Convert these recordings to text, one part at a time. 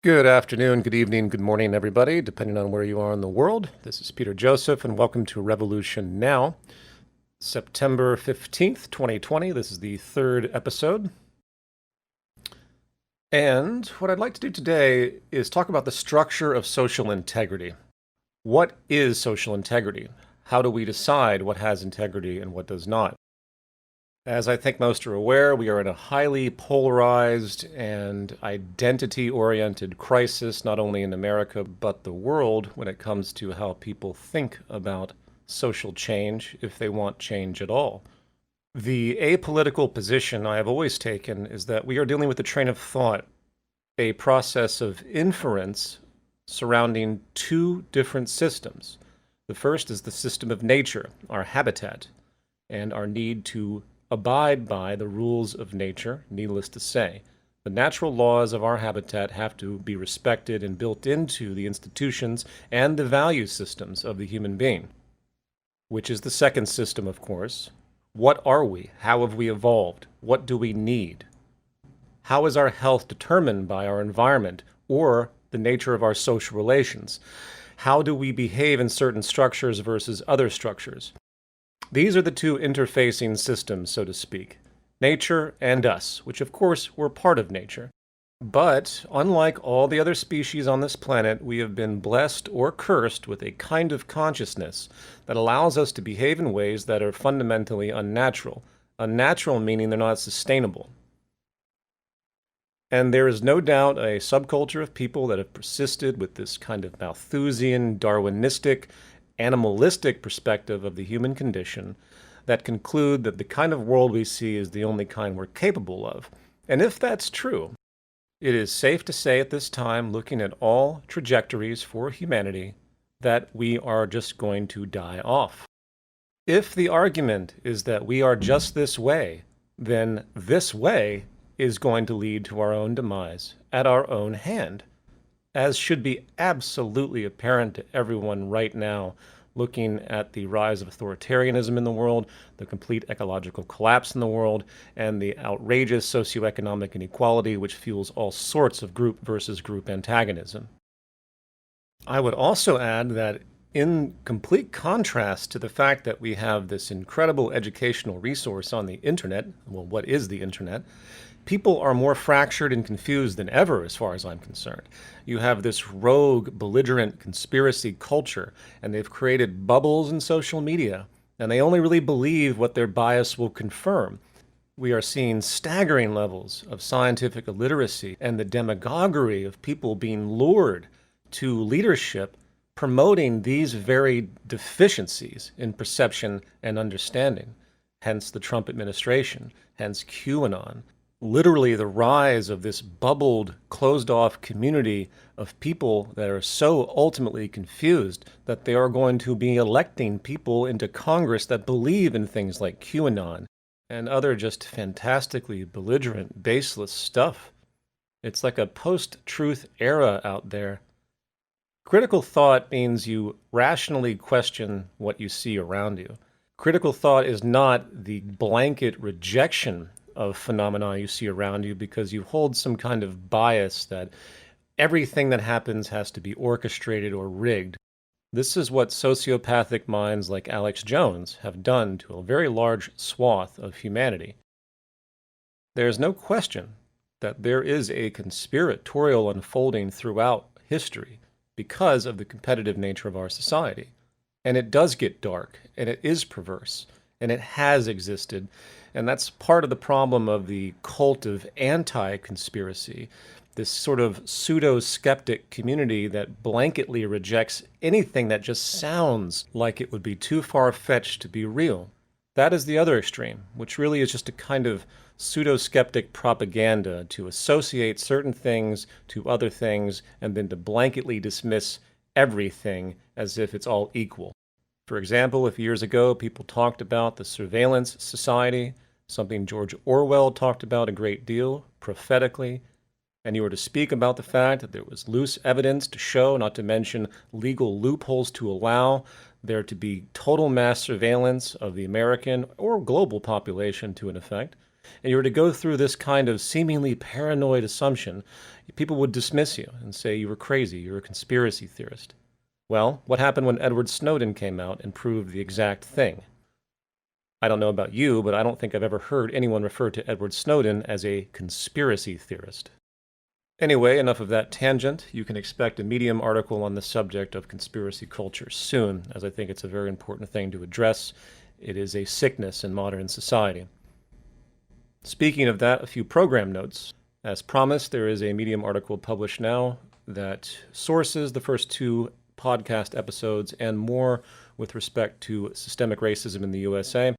Good afternoon, good evening, good morning, everybody, depending on where you are in the world. This is Peter Joseph, and welcome to Revolution Now, September 15th, 2020. This is the third episode. And what I'd like to do today is talk about the structure of social integrity. What is social integrity? How do we decide what has integrity and what does not? As I think most are aware, we are in a highly polarized and identity-oriented crisis, not only in America, but the world, when it comes to how people think about social change, if they want change at all. The apolitical position I have always taken is that we are dealing with a train of thought, a process of inference surrounding two different systems. The first is the system of nature, our habitat, and our need to abide by the rules of nature, needless to say. The natural laws of our habitat have to be respected and built into the institutions and the value systems of the human being. Which is the second system, of course. What are we? How have we evolved? What do we need? How is our health determined by our environment or the nature of our social relations? How do we behave in certain structures versus other structures? These are the two interfacing systems, so to speak, nature and us, which of course we're part of nature. But unlike all the other species on this planet, we have been blessed or cursed with a kind of consciousness that allows us to behave in ways that are fundamentally unnatural. Unnatural meaning they're not sustainable. And there is no doubt a subculture of people that have persisted with this kind of Malthusian, Darwinistic, animalistic perspective of the human condition that conclude that the kind of world we see is the only kind we're capable of. And if that's true, it is safe to say at this time, looking at all trajectories for humanity, that we are just going to die off. If the argument is that we are just this way, then this way is going to lead to our own demise at our own hand, as should be absolutely apparent to everyone right now, looking at the rise of authoritarianism in the world, the complete ecological collapse in the world, and the outrageous socioeconomic inequality which fuels all sorts of group versus group antagonism. I would also add that in complete contrast to the fact that we have this incredible educational resource on the internet, well, what is the internet? People are more fractured and confused than ever, as far as I'm concerned. You have this rogue, belligerent conspiracy culture, and they've created bubbles in social media, and they only really believe what their bias will confirm. We are seeing staggering levels of scientific illiteracy and the demagoguery of people being lured to leadership promoting these very deficiencies in perception and understanding. Hence the Trump administration, hence QAnon. Literally the rise of this bubbled, closed-off community of people that are so ultimately confused that they are going to be electing people into Congress that believe in things like QAnon and other just fantastically belligerent, baseless stuff. It's like a post-truth era out there. Critical thought means you rationally question what you see around you. Critical thought is not the blanket rejection of phenomena you see around you because you hold some kind of bias that everything that happens has to be orchestrated or rigged. This is what sociopathic minds like Alex Jones have done to a very large swath of humanity. There is no question that there is a conspiratorial unfolding throughout history because of the competitive nature of our society. And it does get dark, and it is perverse, and it has existed. And that's part of the problem of the cult of anti-conspiracy, this sort of pseudo-skeptic community that blanketly rejects anything that just sounds like it would be too far-fetched to be real. That is the other extreme, which really is just a kind of pseudo-skeptic propaganda to associate certain things to other things and then to blanketly dismiss everything as if it's all equal. For example, if years ago people talked about the surveillance society, something George Orwell talked about a great deal, prophetically, and you were to speak about the fact that there was loose evidence to show, not to mention legal loopholes to allow there to be total mass surveillance of the American or global population to an effect, and you were to go through this kind of seemingly paranoid assumption, people would dismiss you and say you were crazy, you're a conspiracy theorist. Well, what happened when Edward Snowden came out and proved the exact thing? I don't know about you, but I don't think I've ever heard anyone refer to Edward Snowden as a conspiracy theorist. Anyway, enough of that tangent. You can expect a Medium article on the subject of conspiracy culture soon, as I think it's a very important thing to address. It is a sickness in modern society. Speaking of that, a few program notes. As promised, there is a Medium article published now that sources the first 2 podcast episodes and more with respect to systemic racism in the USA.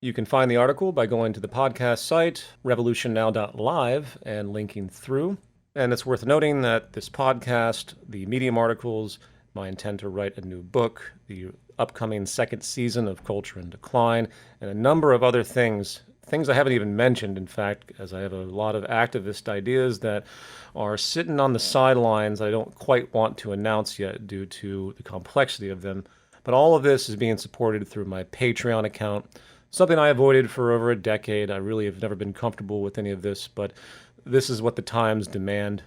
You can find the article by going to the podcast site, revolutionnow.live, and linking through. And it's worth noting that this podcast, the Medium articles, my intent to write a new book, the upcoming 2nd season of Culture in Decline, and a number of other things I haven't even mentioned, in fact, as I have a lot of activist ideas that are sitting on the sidelines I don't quite want to announce yet due to the complexity of them. But all of this is being supported through my Patreon account, something I avoided for over a decade. I really have never been comfortable with any of this, but this is what the times demand.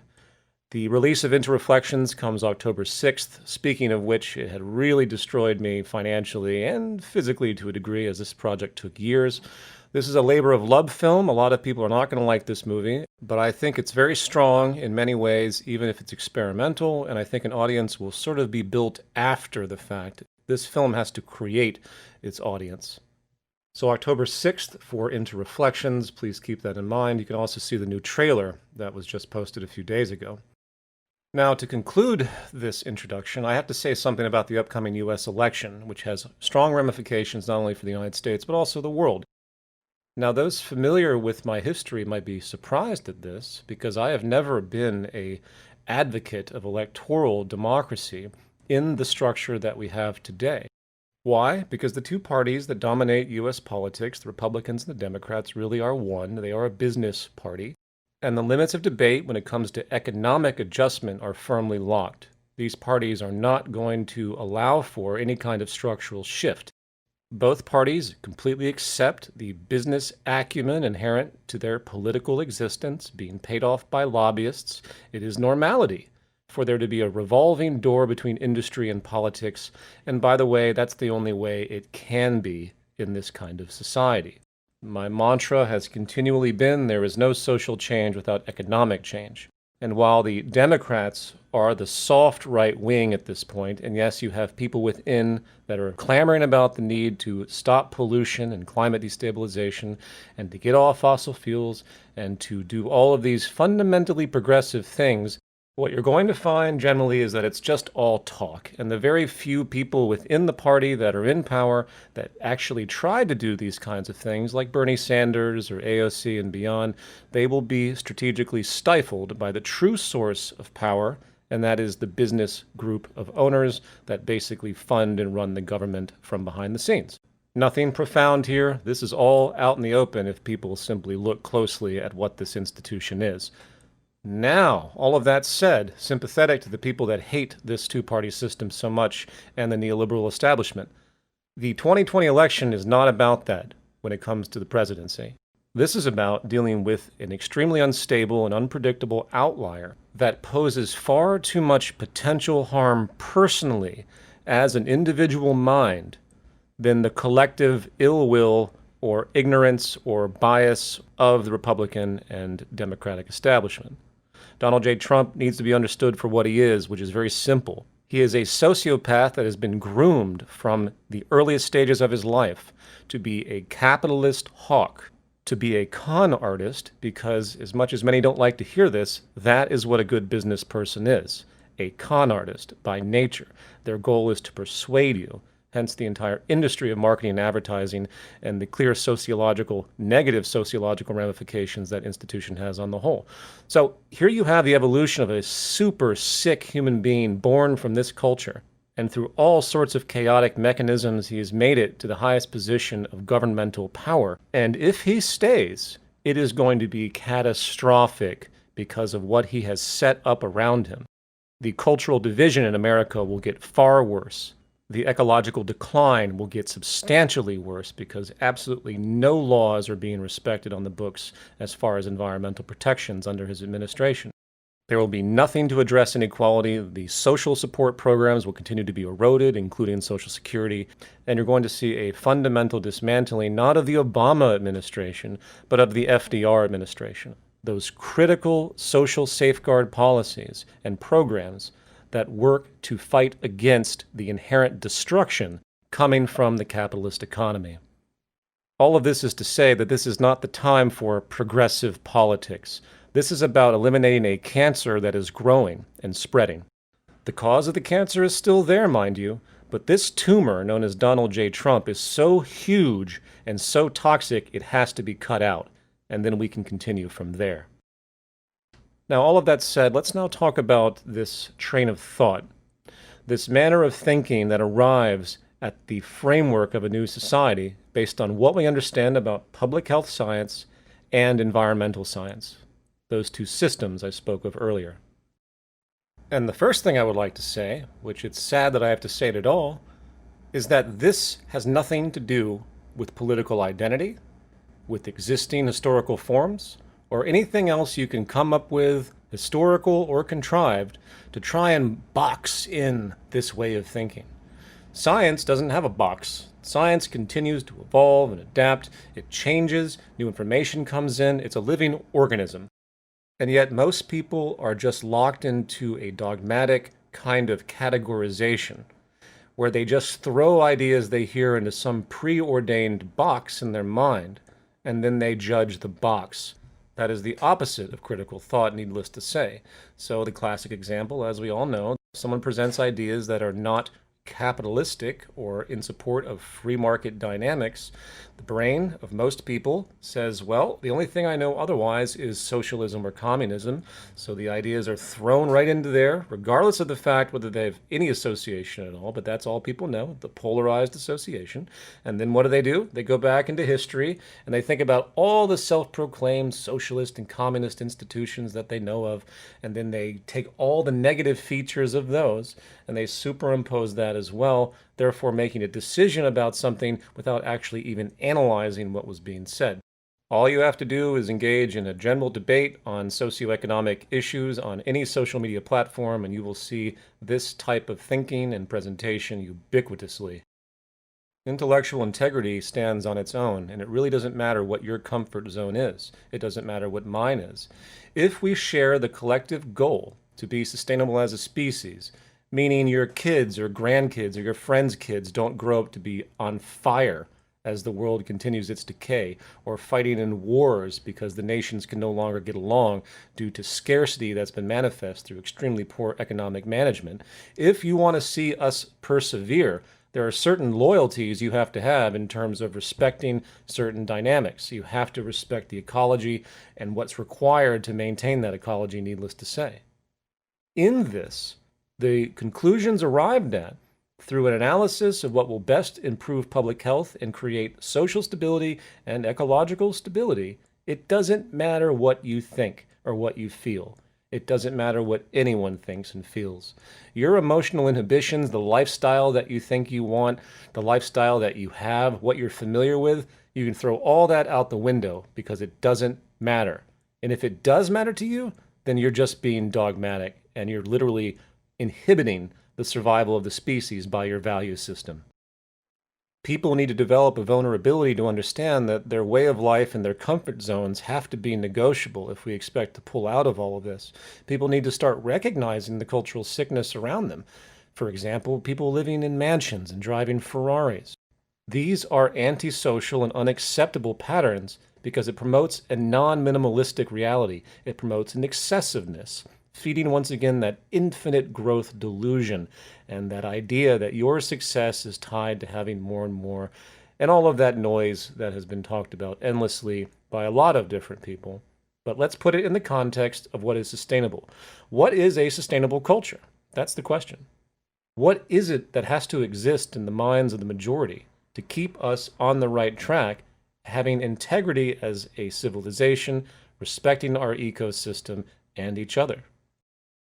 The release of Interreflections comes October 6th, speaking of which it had really destroyed me financially and physically to a degree, as this project took years. This is a labor of love film. A lot of people are not going to like this movie, but I think it's very strong in many ways, even if it's experimental, and I think an audience will sort of be built after the fact. This film has to create its audience. So October 6th for Interreflections, please keep that in mind. You can also see the new trailer that was just posted a few days ago. Now, to conclude this introduction, I have to say something about the upcoming U.S. election, which has strong ramifications not only for the United States, but also the world. Now, those familiar with my history might be surprised at this, because I have never been an advocate of electoral democracy in the structure that we have today. Why? Because the 2 parties that dominate U.S. politics, the Republicans and the Democrats, really are one. They are a business party. And the limits of debate when it comes to economic adjustment are firmly locked. These parties are not going to allow for any kind of structural shift. Both parties completely accept the business acumen inherent to their political existence, being paid off by lobbyists. It is normality for there to be a revolving door between industry and politics. And by the way, that's the only way it can be in this kind of society. My mantra has continually been there is no social change without economic change. And while the Democrats are the soft right wing at this point, and yes, you have people within that are clamoring about the need to stop pollution and climate destabilization and to get off fossil fuels and to do all of these fundamentally progressive things, what you're going to find generally is that it's just all talk. And the very few people within the party that are in power that actually try to do these kinds of things, like Bernie Sanders or AOC and beyond, they will be strategically stifled by the true source of power, and that is the business group of owners that basically fund and run the government from behind the scenes. Nothing profound here. This is all out in the open if people simply look closely at what this institution is. Now, all of that said, sympathetic to the people that hate this 2-party system so much and the neoliberal establishment, the 2020 election is not about that when it comes to the presidency. This is about dealing with an extremely unstable and unpredictable outlier that poses far too much potential harm personally as an individual mind than the collective ill will or ignorance or bias of the Republican and Democratic establishment. Donald J. Trump needs to be understood for what he is, which is very simple. He is a sociopath that has been groomed from the earliest stages of his life to be a capitalist hawk, to be a con artist, because as much as many don't like to hear this, that is what a good business person is. A con artist by nature. Their goal is to persuade you. Hence the entire industry of marketing and advertising and the clear negative sociological ramifications that institution has on the whole. So here you have the evolution of a super sick human being born from this culture. And through all sorts of chaotic mechanisms, he has made it to the highest position of governmental power. And if he stays, it is going to be catastrophic because of what he has set up around him. The cultural division in America will get far worse. the ecological decline will get substantially worse because absolutely no laws are being respected on the books as far as environmental protections under his administration. There will be nothing to address inequality. The social support programs will continue to be eroded, including Social Security. And you're going to see a fundamental dismantling, not of the Obama administration, but of the FDR administration. Those critical social safeguard policies and programs that work to fight against the inherent destruction coming from the capitalist economy. All of this is to say that this is not the time for progressive politics. This is about eliminating a cancer that is growing and spreading. The cause of the cancer is still there, mind you, but this tumor, known as Donald J. Trump, is so huge and so toxic it has to be cut out, and then we can continue from there. Now, all of that said, let's now talk about this train of thought, this manner of thinking that arrives at the framework of a new society based on what we understand about public health science and environmental science, those two systems I spoke of earlier. And the first thing I would like to say, which it's sad that I have to say it at all, is that this has nothing to do with political identity, with existing historical forms, or anything else you can come up with, historical or contrived, to try and box in this way of thinking. Science doesn't have a box. Science continues to evolve and adapt. It changes, new information comes in. It's a living organism. And yet most people are just locked into a dogmatic kind of categorization, where they just throw ideas they hear into some preordained box in their mind, and then they judge the box. That is the opposite of critical thought, needless to say. So the classic example, as we all know, someone presents ideas that are not capitalistic or in support of free market dynamics. The brain of most people says, well, the only thing I know otherwise is socialism or communism. So the ideas are thrown right into there, regardless of the fact whether they have any association at all, but that's all people know, the polarized association. And then what do? They go back into history and they think about all the self-proclaimed socialist and communist institutions that they know of, and then they take all the negative features of those and they superimpose that as well, therefore making a decision about something without actually even analyzing what was being said. All you have to do is engage in a general debate on socioeconomic issues on any social media platform, and you will see this type of thinking and presentation ubiquitously. Intellectual integrity stands on its own, and it really doesn't matter what your comfort zone is. It doesn't matter what mine is. If we share the collective goal to be sustainable as a species, meaning your kids or grandkids or your friends' kids don't grow up to be on fire as the world continues its decay, or fighting in wars because the nations can no longer get along due to scarcity that's been manifest through extremely poor economic management. If you want to see us persevere, there are certain loyalties you have to have in terms of respecting certain dynamics. You have to respect the ecology and what's required to maintain that ecology, needless to say. In this, the conclusions arrived at through an analysis of what will best improve public health and create social stability and ecological stability, it doesn't matter what you think or what you feel. It doesn't matter what anyone thinks and feels. Your emotional inhibitions, the lifestyle that you think you want, the lifestyle that you have, what you're familiar with, you can throw all that out the window because it doesn't matter. And if it does matter to you, then you're just being dogmatic and you're literally inhibiting the survival of the species by your value system. People need to develop a vulnerability to understand that their way of life and their comfort zones have to be negotiable if we expect to pull out of all of this. People need to start recognizing the cultural sickness around them. For example, people living in mansions and driving Ferraris. These are antisocial and unacceptable patterns because it promotes a non-minimalistic reality. It promotes an excessiveness, feeding once again that infinite growth delusion and that idea that your success is tied to having more and more, and all of that noise that has been talked about endlessly by a lot of different people. But let's put it in the context of what is sustainable. What is a sustainable culture? That's the question. What is it that has to exist in the minds of the majority to keep us on the right track, having integrity as a civilization, respecting our ecosystem and each other?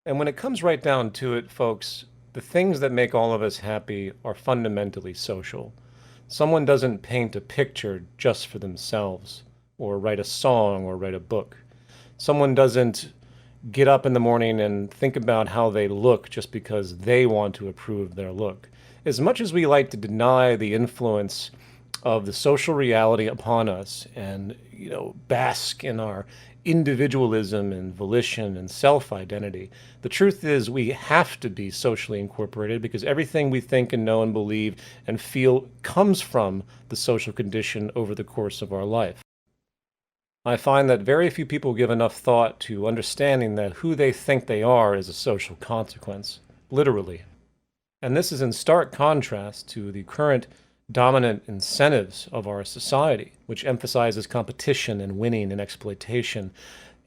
And when it comes right down to it, folks, The things that make all of us happy are fundamentally social. Someone doesn't paint a picture just for themselves, or write a song, or write a book. Someone doesn't get up in the morning and think about how they look just because they want to improve their look. As much as we like to deny the influence of the social reality upon us and, bask in our individualism and volition and self-identity, the truth is we have to be socially incorporated because everything we think and know and believe and feel comes from the social condition over the course of our life. I find that very few people give enough thought to understanding that who they think they are is a social consequence, literally. And this is in stark contrast to the current dominant incentives of our society, which emphasizes competition and winning and exploitation,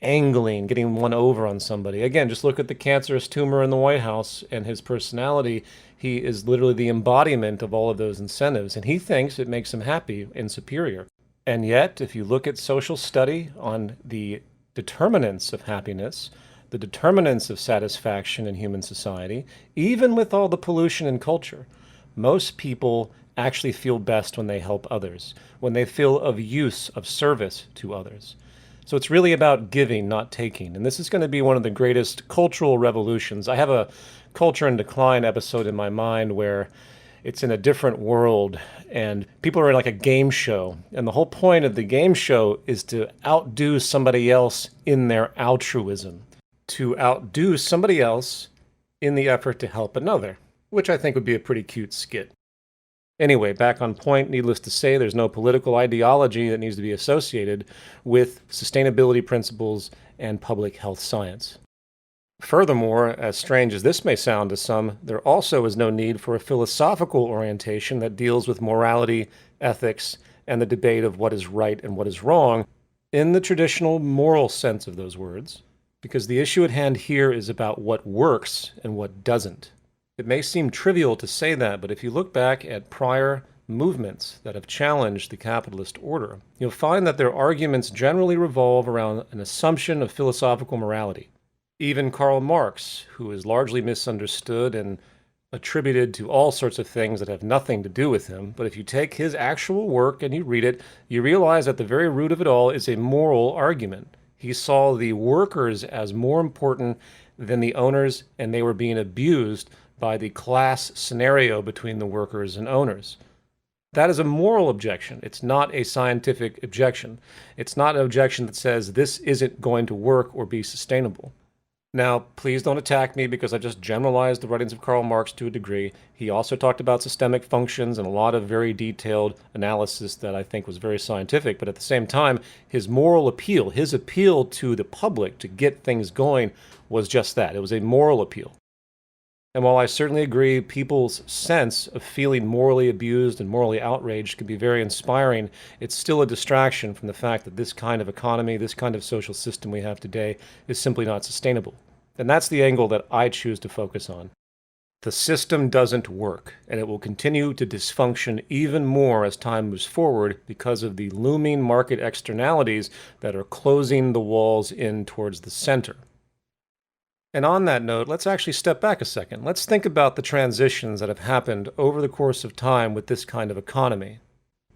angling, getting one over on somebody. Again, just look at the cancerous tumor in the White House and his personality. He is literally the embodiment of all of those incentives, and he thinks it makes him happy and superior. And yet, if you look at social study on the determinants of happiness, the determinants of satisfaction in human society, even with all the pollution in culture, most people actually feel best when they help others, when they feel of use, of service to others. So it's really about giving, not taking. And this is going to be one of the greatest cultural revolutions. I have a Culture in Decline episode in my mind where it's in a different world and people are in like a game show. And the whole point of the game show is to outdo somebody else in their altruism, to outdo somebody else in the effort to help another, which I think would be a pretty cute skit. Anyway, back on point, needless to say, there's no political ideology that needs to be associated with sustainability principles and public health science. Furthermore, as strange as this may sound to some, there also is no need for a philosophical orientation that deals with morality, ethics, and the debate of what is right and what is wrong in the traditional moral sense of those words, because the issue at hand here is about what works and what doesn't. It may seem trivial to say that, but if you look back at prior movements that have challenged the capitalist order, you'll find that their arguments generally revolve around an assumption of philosophical morality. Even Karl Marx, who is largely misunderstood and attributed to all sorts of things that have nothing to do with him, but if you take his actual work and you read it, you realize that the very root of it all is a moral argument. He saw the workers as more important than the owners, and they were being abused by the class scenario between the workers and owners. That is a moral objection. It's not a scientific objection. It's not an objection that says this isn't going to work or be sustainable. Now, please don't attack me because I just generalized the writings of Karl Marx to a degree. He also talked about systemic functions and a lot of very detailed analysis that I think was very scientific, but at the same time, his moral appeal, his appeal to the public to get things going was just that. It was a moral appeal. And while I certainly agree people's sense of feeling morally abused and morally outraged can be very inspiring, it's still a distraction from the fact that this kind of economy, this kind of social system we have today is simply not sustainable. And that's the angle that I choose to focus on. The system doesn't work, and it will continue to dysfunction even more as time moves forward because of the looming market externalities that are closing the walls in towards the center. And on that note, let's actually step back a second. Let's think about the transitions that have happened over the course of time with this kind of economy.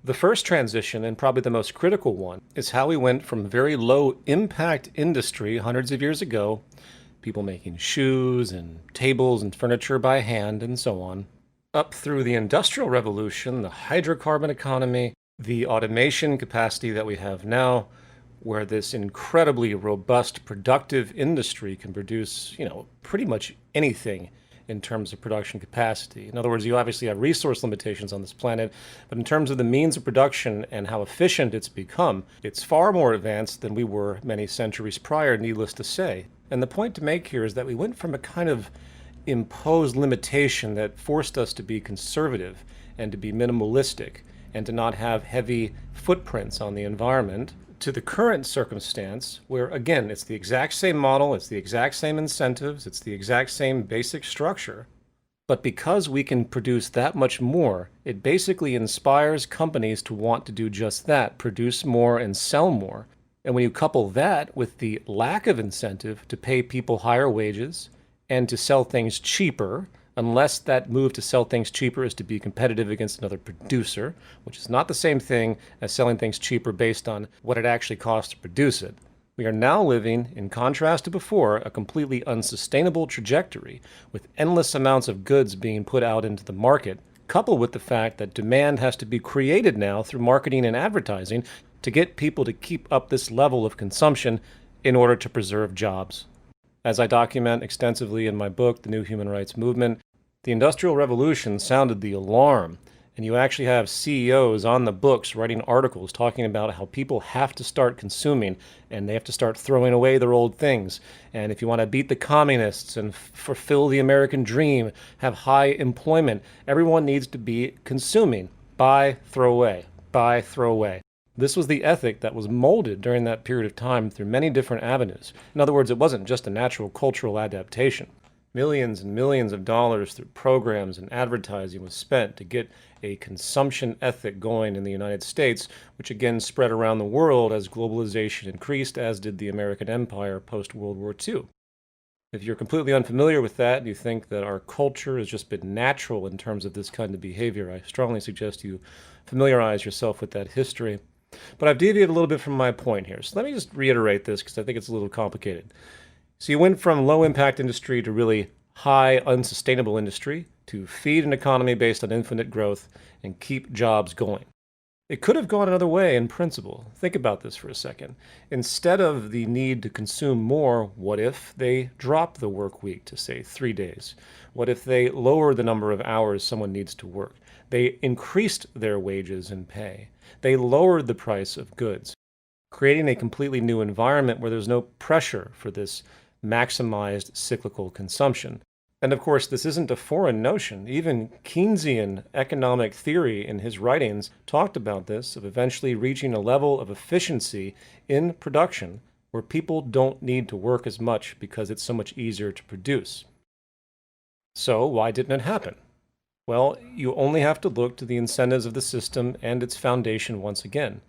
The first transition, and probably the most critical one, is how we went from very low impact industry hundreds of years ago, people making shoes and tables and furniture by hand and so on, up through the Industrial Revolution, the hydrocarbon economy, the automation capacity that we have now, where this incredibly robust, productive industry can produce, pretty much anything in terms of production capacity. In other words, you obviously have resource limitations on this planet, but in terms of the means of production and how efficient it's become, it's far more advanced than we were many centuries prior, needless to say. And the point to make here is that we went from a kind of imposed limitation that forced us to be conservative and to be minimalistic and to not have heavy footprints on the environment, to the current circumstance where, again, it's the exact same model, it's the exact same incentives, it's the exact same basic structure. But because we can produce that much more, it basically inspires companies to want to do just that, produce more and sell more. And when you couple that with the lack of incentive to pay people higher wages and to sell things cheaper, unless that move to sell things cheaper is to be competitive against another producer, which is not the same thing as selling things cheaper based on what it actually costs to produce it. We are now living, in contrast to before, a completely unsustainable trajectory, with endless amounts of goods being put out into the market, coupled with the fact that demand has to be created now through marketing and advertising to get people to keep up this level of consumption in order to preserve jobs. As I document extensively in my book, The New Human Rights Movement, the Industrial Revolution sounded the alarm, and you actually have CEOs on the books writing articles talking about how people have to start consuming and they have to start throwing away their old things. And if you want to beat the communists and fulfill the American dream, have high employment, everyone needs to be consuming. Buy, throw away. Buy, throw away. This was the ethic that was molded during that period of time through many different avenues. In other words, it wasn't just a natural cultural adaptation. Millions and millions of dollars through programs and advertising was spent to get a consumption ethic going in the United States, which again spread around the world as globalization increased, as did the American empire post-World War II. If you're completely unfamiliar with that and you think that our culture has just been natural in terms of this kind of behavior, I strongly suggest you familiarize yourself with that history. But I've deviated a little bit from my point here, so let me just reiterate this because I think it's a little complicated. So you went from low-impact industry to really high, unsustainable industry to feed an economy based on infinite growth and keep jobs going. It could have gone another way in principle. Think about this for a second. Instead of the need to consume more, what if they dropped the work week to, say, 3 days? What if they lowered the number of hours someone needs to work? They increased their wages and pay. They lowered the price of goods, creating a completely new environment where there's no pressure for this maximized cyclical consumption. And of course, this isn't a foreign notion. Even Keynesian economic theory in his writings talked about this, of eventually reaching a level of efficiency in production where people don't need to work as much because it's so much easier to produce. So why didn't it happen? Well, you only have to look to the incentives of the system and its foundation once again.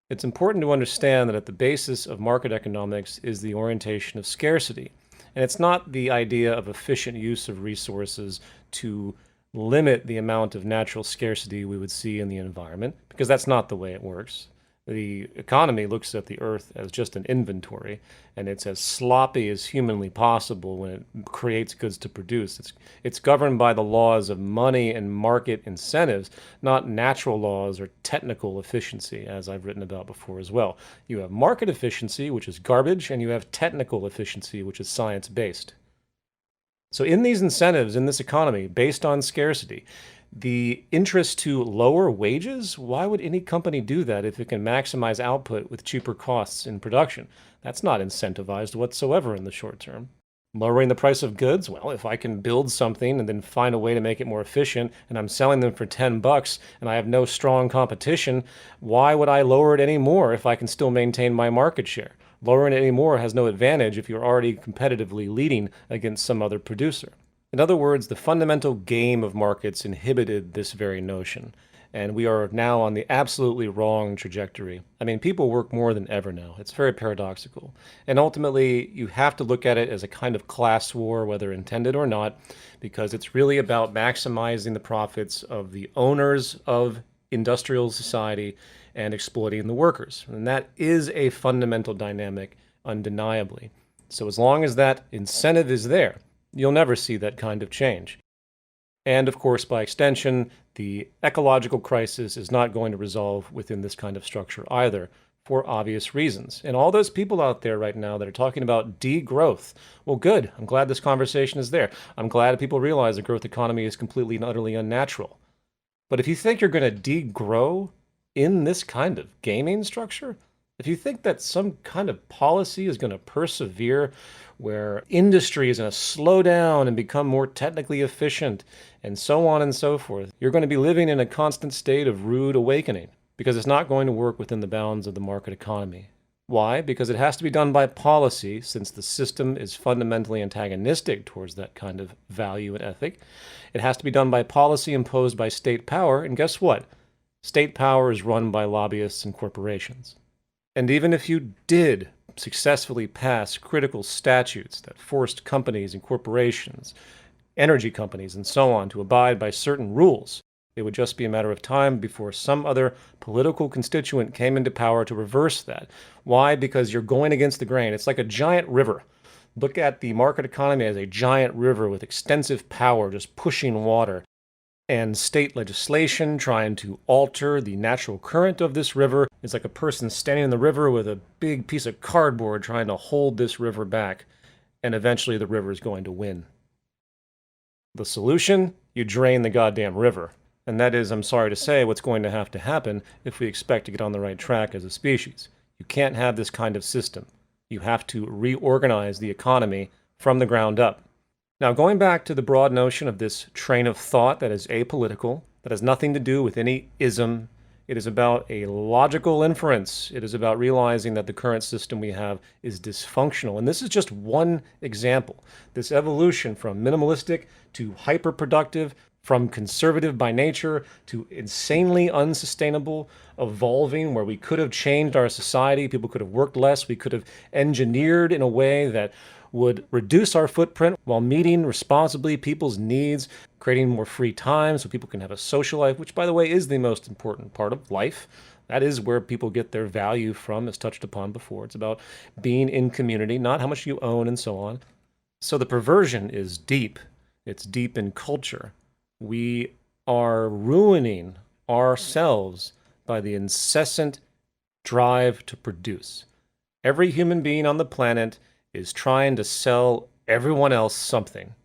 It's important to understand that at the basis of market economics is the orientation of scarcity. And it's not the idea of efficient use of resources to limit the amount of natural scarcity we would see in the environment, because that's not the way it works. The economy looks at the earth as just an inventory, and it's as sloppy as humanly possible when it creates goods to produce. It's governed by the laws of money and market incentives, not natural laws or technical efficiency, as I've written about before as well. You have market efficiency, which is garbage, and you have technical efficiency, which is science-based. So in these incentives, in this economy, based on scarcity, the interest to lower wages, why would any company do that if it can maximize output with cheaper costs in production? That's not incentivized whatsoever in the short term. Lowering the price of goods, well, if I can build something and then find a way to make it more efficient and I'm selling them for $10 and I have no strong competition, why would I lower it any more if I can still maintain my market share? Lowering it any more has no advantage if you're already competitively leading against some other producer. In other words, the fundamental game of markets inhibited this very notion, and we are now on the absolutely wrong trajectory. I mean, people work more than ever now. It's very paradoxical. And ultimately, you have to look at it as a kind of class war, whether intended or not, because it's really about maximizing the profits of the owners of industrial society and exploiting the workers. And that is a fundamental dynamic, undeniably. So as long as that incentive is there, you'll never see that kind of change. And of course, by extension, the ecological crisis is not going to resolve within this kind of structure either, for obvious reasons. And all those people out there right now that are talking about degrowth, well, good. I'm glad this conversation is there. I'm glad people realize the growth economy is completely and utterly unnatural. But if you think you're going to degrow in this kind of gaming structure, if you think that some kind of policy is going to persevere where industry is going to slow down and become more technically efficient and so on and so forth, you're going to be living in a constant state of rude awakening because it's not going to work within the bounds of the market economy. Why? Because it has to be done by policy, since the system is fundamentally antagonistic towards that kind of value and ethic. It has to be done by policy imposed by state power, and guess what? State power is run by lobbyists and corporations. And even if you did successfully pass critical statutes that forced companies and corporations energy companies, and so on to abide by certain rules. It would just be a matter of time before some other political constituent came into power to reverse that. Why? Because you're going against the grain. It's like a giant river. Look at the market economy as a giant river with extensive power just pushing water, and state legislation trying to alter the natural current of this river. It's like a person standing in the river with a big piece of cardboard trying to hold this river back, and eventually the river is going to win. The solution? You drain the goddamn river. And that is, I'm sorry to say, what's going to have to happen if we expect to get on the right track as a species. You can't have this kind of system. You have to reorganize the economy from the ground up. Now, going back to the broad notion of this train of thought that is apolitical, that has nothing to do with any ism, it is about a logical inference. It is about realizing that the current system we have is dysfunctional. And this is just one example. This evolution from minimalistic to hyper-productive, from conservative by nature to insanely unsustainable, evolving where we could have changed our society, people could have worked less, we could have engineered in a way that would reduce our footprint while meeting responsibly people's needs, creating more free time so people can have a social life, which, by the way, is the most important part of life. That is where people get their value from, as touched upon before. It's about being in community, not how much you own and so on. So the perversion is deep. It's deep in culture. We are ruining ourselves by the incessant drive to produce. Every human being on the planet is trying to sell everyone else something.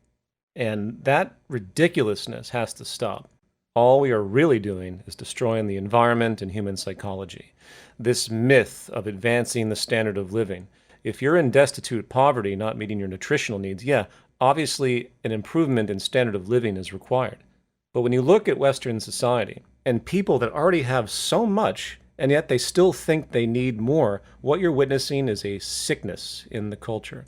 And that ridiculousness has to stop. All we are really doing is destroying the environment and human psychology. This myth of advancing the standard of living. If you're in destitute poverty, not meeting your nutritional needs, yeah, obviously an improvement in standard of living is required. But when you look at Western society and people that already have so much, and yet they still think they need more, what you're witnessing is a sickness in the culture.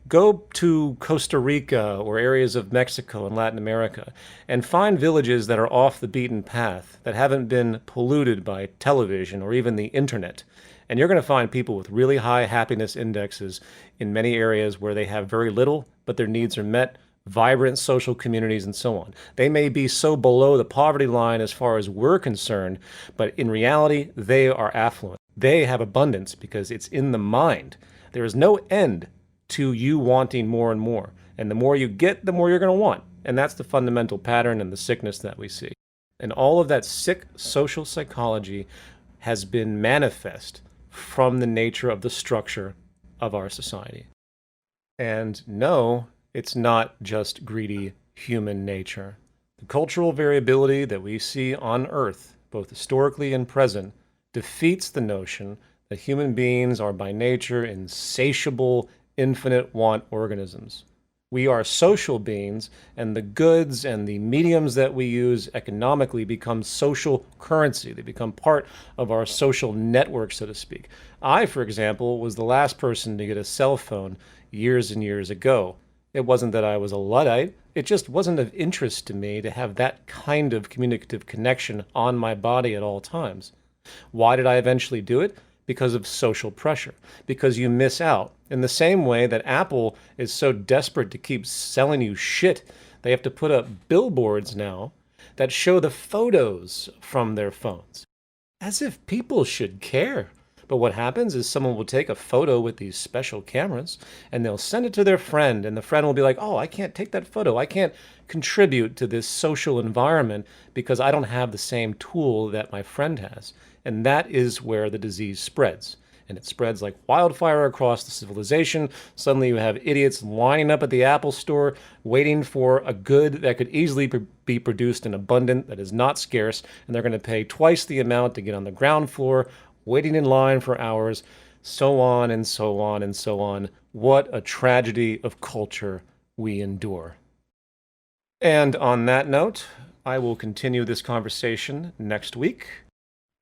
Go to Costa Rica or areas of Mexico and Latin America and find villages that are off the beaten path, that haven't been polluted by television or even the internet. And you're going to find people with really high happiness indexes in many areas where they have very little, but their needs are met, vibrant social communities and so on. They may be so below the poverty line as far as we're concerned, but in reality, they are affluent. They have abundance because it's in the mind. There is no end to you wanting more and more. And the more you get, the more you're going to want. And that's the fundamental pattern and the sickness that we see. And all of that sick social psychology has been manifest from the nature of the structure of our society. And no, it's not just greedy human nature. The cultural variability that we see on Earth, both historically and present, defeats the notion that human beings are by nature insatiable, infinite want organisms. We are social beings, and the goods and the mediums that we use economically become social currency. They become part of our social network, so to speak. I, for example, was the last person to get a cell phone years and years ago. It wasn't that I was a Luddite. It just wasn't of interest to me to have that kind of communicative connection on my body at all times. Why did I eventually do it? Because of social pressure, because you miss out. In the same way that Apple is so desperate to keep selling you shit, they have to put up billboards now that show the photos from their phones. As if people should care. But what happens is someone will take a photo with these special cameras and they'll send it to their friend, and the friend will be like, oh, I can't take that photo. I can't contribute to this social environment because I don't have the same tool that my friend has. And that is where the disease spreads. And it spreads like wildfire across the civilization. Suddenly you have idiots lining up at the Apple store, waiting for a good that could easily be produced in abundance, that is not scarce, and they're going to pay twice the amount to get on the ground floor, waiting in line for hours, so on and so on and so on. What a tragedy of culture we endure. And on that note, I will continue this conversation next week.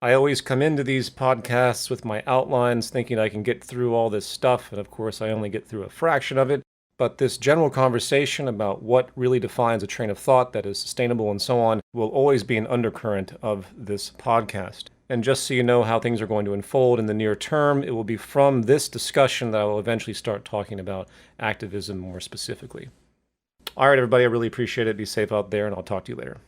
I always come into these podcasts with my outlines thinking I can get through all this stuff, and of course I only get through a fraction of it. But this general conversation about what really defines a train of thought that is sustainable and so on will always be an undercurrent of this podcast. And just so you know how things are going to unfold in the near term, it will be from this discussion that I will eventually start talking about activism more specifically. All right, everybody, I really appreciate it. Be safe out there, and I'll talk to you later.